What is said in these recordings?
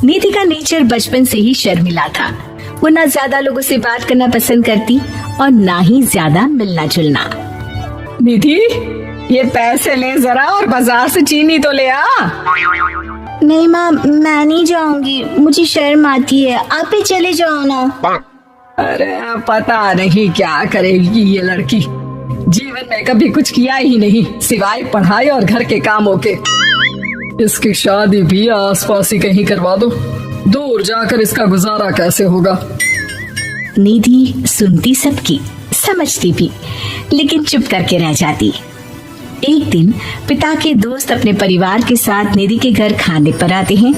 निधि का नेचर बचपन से ही शर्मिला था। वो ना ज्यादा लोगों से बात करना पसंद करती और ना ही ज्यादा मिलना जुलना। निधि, ये पैसे ले जरा और बाजार से चीनी तो ले आ। नहीं माँ, मैं नहीं जाऊंगी, मुझे शर्म आती है, आप ही चले जाओ ना। अरे पता नहीं क्या करेगी ये लड़की, जीवन में कभी कुछ किया ही नहीं सिवाय पढ़ाई और घर के कामों के। इसकी शादी भी आसपास ही कहीं करवा दो, दूर जाकर इसका गुजारा कैसे होगा। निधि सुनती सबकी, समझती भी, लेकिन चुप करके रह जाती। एक दिन पिता के दोस्त अपने परिवार के साथ निधि के घर खाने पर आते हैं।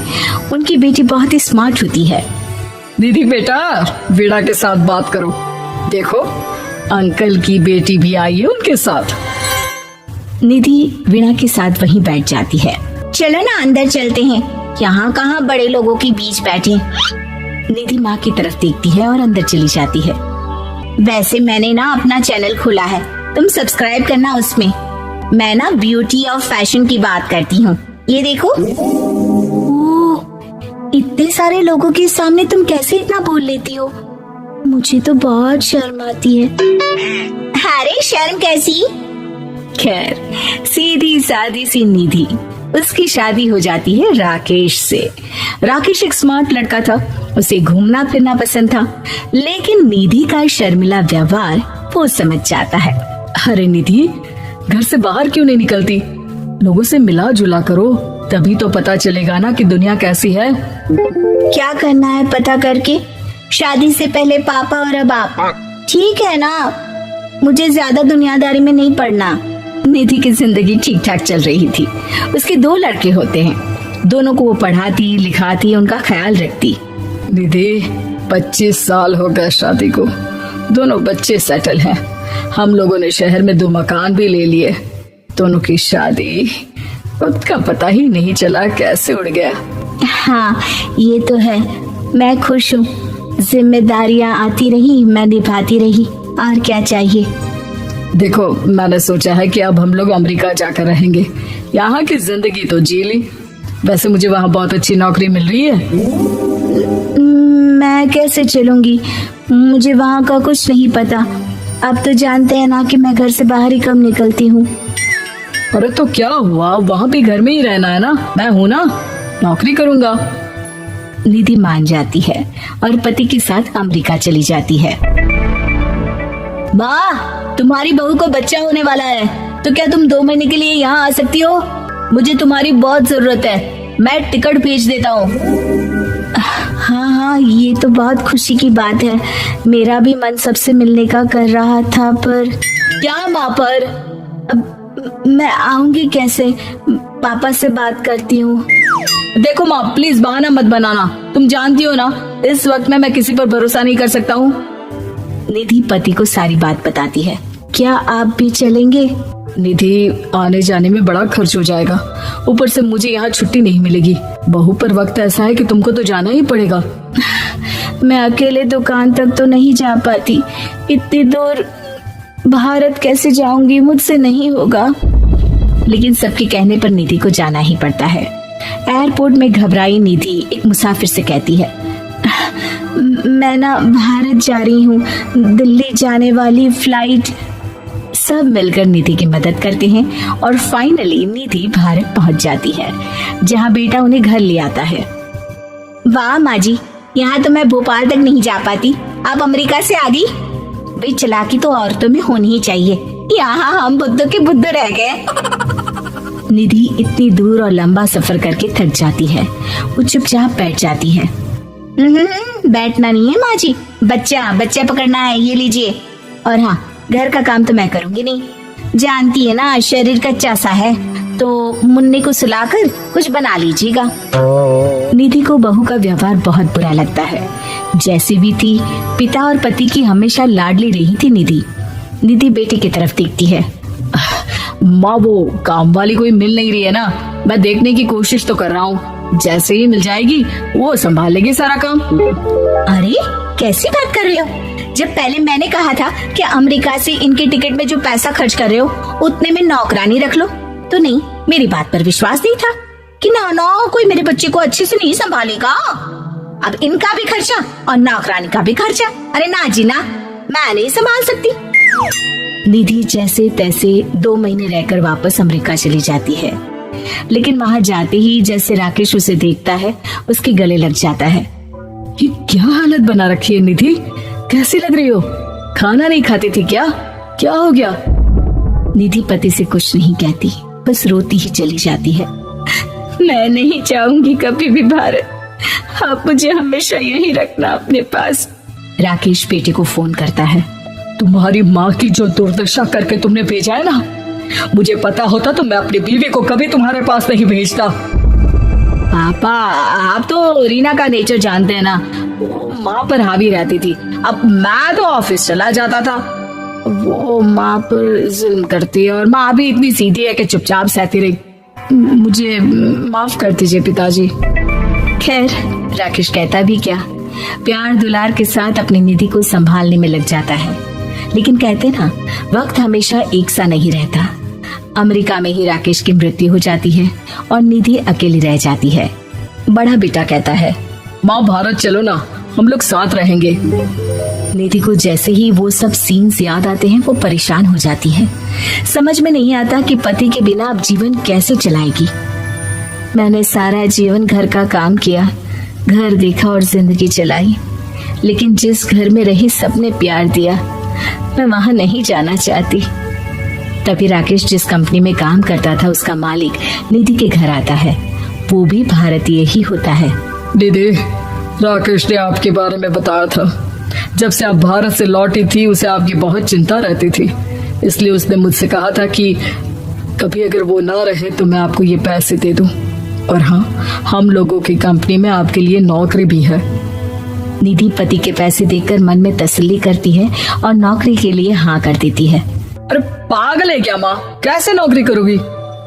उनकी बेटी बहुत ही स्मार्ट होती है। निधि बेटा, वीणा के साथ बात करो, देखो अंकल की बेटी भी आई है उनके साथ। निधि वीणा के साथ वहीं बैठ जाती है। चलो ना अंदर चलते हैं, यहाँ कहाँ बड़े लोगों के बीच बैठे। निधि माँ की तरफ देखती है और अंदर चली जाती है। वैसे मैंने ना अपना चैनल खोला है, तुम सब्सक्राइब करना उसमें। मैं ना ब्यूटी और फैशन की बात करती हूँ, ये देखो। ओह, इतने सारे लोगों के सामने तुम कैसे इतना बोल लेती हो? मुझे तो बहुत शर्म आती है। अरे शर्म कैसी? खैर, सीधी सादी सी निधि, उसकी शादी हो जाती है राकेश से। राकेश एक स्मार्ट लड़का था, उसे घूमना फिरना पसंद था, लेकिन निधि का शर्मिला व्यवहार वो समझ जाता है। अरे निधि, घर से बाहर क्यों नहीं निकलती? लोगों से मिला जुला करो, तभी तो पता चलेगा ना कि दुनिया कैसी है। क्या करना है पता करके? शादी से पहले पापा और अब आप। ठीक है ना, मुझे ज्यादा दुनियादारी में नहीं पड़ना। निधि की जिंदगी ठीक ठाक चल रही थी। उसके 2 लड़के होते हैं, दोनों को वो पढ़ाती लिखाती, उनका ख्याल रखती। निधि, 25 साल हो गए शादी को, दोनों बच्चे सेटल हैं। हम लोगों ने शहर में 2 मकान भी ले लिए। दोनों की शादी खुद का पता ही नहीं चला कैसे उड़ गया। हाँ ये तो है, मैं खुश हूँ। जिम्मेदारियाँ आती रही, मैं निभाती रही, और क्या चाहिए। देखो, मैंने सोचा है कि अब हम लोग अमेरिका जाकर रहेंगे। यहाँ की जिंदगी तो जी ली, वैसे मुझे वहाँ बहुत अच्छी नौकरी मिल रही है। मैं कैसे चलूंगी, मुझे वहाँ का कुछ नहीं पता। अब तो जानते हैं ना कि मैं घर से बाहर ही कम निकलती हूँ। अरे तो क्या हुआ, वहाँ भी घर में ही रहना है ना, मैं हूँ ना, नौकरी करूँगा। निधि मान जाती है और पति के साथ अमेरिका चली जाती है। माँ, तुम्हारी बहू को बच्चा होने वाला है, तो क्या तुम 2 महीने के लिए यहाँ आ सकती हो? मुझे तुम्हारी बहुत जरूरत है, मैं टिकट भेज देता हूँ। हाँ हाँ, ये तो बहुत खुशी की बात है। मेरा भी मन सबसे मिलने का कर रहा था, पर क्या माँ, पर अब मैं आऊंगी कैसे? पापा से बात करती हूँ। देखो माँ, प्लीज बहाना मत बनाना, तुम जानती हो ना इस वक्त में मैं किसी पर भरोसा नहीं कर सकता हूँ। निधि पति को सारी बात बताती है। क्या आप भी चलेंगे? निधि, आने जाने में बड़ा खर्च हो जाएगा, ऊपर से मुझे यहाँ छुट्टी नहीं मिलेगी। बहू पर वक्त ऐसा है कि तुमको तो जाना ही पड़ेगा। मैं अकेले दुकान तक तो नहीं जा पाती, इतनी दूर भारत कैसे जाऊंगी, मुझसे नहीं होगा। लेकिन सबके कहने पर निधि को जाना ही पड़ता है। एयरपोर्ट में घबराई निधि एक मुसाफिर से कहती है, मैं ना भारत जा रही हूँ, दिल्ली जाने वाली फ्लाइट। सब मिलकर निधि की मदद करते हैं और फाइनली निधि भारत पहुंच जाती है, जहां बेटा उन्हें घर ले आता है। वाह माँ जी, यहाँ तो मैं भोपाल तक नहीं जा पाती, आप अमेरिका से आ गई। भाई चालाकी तो औरतों में होनी ही चाहिए, यहाँ हम बुद्धू के बुद्धू रह गए। निधि इतनी दूर और लंबा सफर करके थक जाती है, वो चुपचाप बैठ जाती है। बैठना नहीं है माँ जी, बच्चा पकड़ना है, ये लीजिए। और हाँ, घर का काम तो मैं करूंगी नहीं, जानती है ना शरीर कच्चा सा है, तो मुन्ने को सुलाकर कुछ बना लीजिएगा। निधि को बहू का व्यवहार बहुत बुरा लगता है। जैसी भी थी, पिता और पति की हमेशा लाडली रही थी निधि बेटी की तरफ देखती है। माँ, वो काम वाली कोई मिल नहीं रही है ना, मैं देखने की कोशिश तो कर रहा हूँ, जैसे ही मिल जाएगी वो संभाल लेगी सारा काम। अरे कैसी बात कर रहे हो, जब पहले मैंने कहा था कि अमेरिका से इनके टिकट में जो पैसा खर्च कर रहे हो उतने में नौकरानी रख लो, तो नहीं, मेरी बात पर विश्वास नहीं था। कि ना ना कोई मेरे बच्चे को अच्छे से नहीं संभालेगा, अब इनका भी खर्चा और नौकरानी का भी खर्चा। अरे ना जी ना, मैं नहीं संभाल सकती। निधि जैसे तैसे 2 महीने रहकर वापस अमेरिका चली जाती है, लेकिन वहां जाते ही जैसे राकेश उसे देखता है उसके गले लग जाता है। ये क्या हालत बना रखी है निधि, कैसी लग रही हो? खाना नहीं खाती थी क्या? क्या हो गया? निधि पति से कुछ नहीं कहती, बस रोती ही चली जाती है। मैं नहीं चाहूंगी कभी भी भारत, आप मुझे हमेशा यही रखना अपने पास। राकेश बेटे को फोन करता है। तुम्हारी माँ की जो दुर्दशा करके तुमने भेजा है ना, मुझे पता होता तो मैं अपनी बीवी को कभी तुम्हारे पास नहीं भेजता। पापा आप तो रीना का नेचर जानते हैं ना, वो माँ पर हावी रहती थी, अब मैं तो ऑफिस चला जाता था। वो माँ पर जुल्म करती है और माँ भी इतनी सीधी है कि चुपचाप सहती रही। मुझे माफ कर दीजिए पिताजी। खैर राकेश कहता भी क्या, प्यार दुलार के साथ अपनी निधि को संभालने में लग जाता है। लेकिन कहते ना, वक्त हमेशा एक सा नहीं रहता। अमेरिका में ही राकेश की मृत्यु हो जाती है और निधि अकेली रह जाती है। बड़ा बेटा कहता है, माँ भारत चलो ना, हम लोग साथ रहेंगे। निधि को जैसे ही वो सब सीन्स याद आते हैं वो परेशान हो जाती है। समझ में नहीं आता कि पति के बिना अब जीवन कैसे चलाएगी। मैंने सारा जीवन घर का काम किया, घर देखा और जिंदगी चलाई, लेकिन जिस घर में रही सबने प्यार दिया, मैं वहां नहीं जाना चाहती। तभी राकेश जिस कंपनी में काम करता था उसका मालिक निधि के घर आता है। वो भी भारतीय ही होता है। दीदी, राकेश ने आपके बारे में बताया था। जब से आप भारत से लौटी थी उसे आपकी बहुत चिंता रहती थी, इसलिए उसने मुझसे कहा था कि कभी अगर वो ना रहे तो मैं आपको ये पैसे दे दूं। और हाँ, हम लोगों की कंपनी में आपके लिए नौकरी भी है। निधि पति के पैसे देकर मन में तसल्ली करती है और नौकरी के लिए हाँ कर देती है। अरे पागल है क्या माँ, कैसे नौकरी करोगी?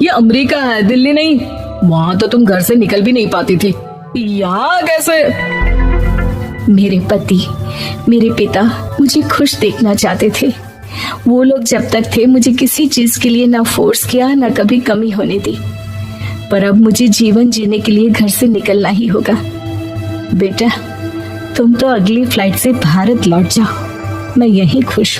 ये अमेरिका है, दिल्ली नहीं। वहाँ तो तुम घर से निकल भी नहीं पाती थी, यहाँ कैसे? मेरे पति, मेरे पिता मुझे खुश देखना चाहते थे। वो लोग जब तक थे मुझे किसी चीज के लिए ना फोर्स किया, ना कभी कमी होने दी। पर अब मुझे जीवन जीने के लिए घर से निकलना ही होगा। बेटा, तुम तो अगली फ्लाइट से भारत लौट जाओ, मैं यहीं खुश हूँ।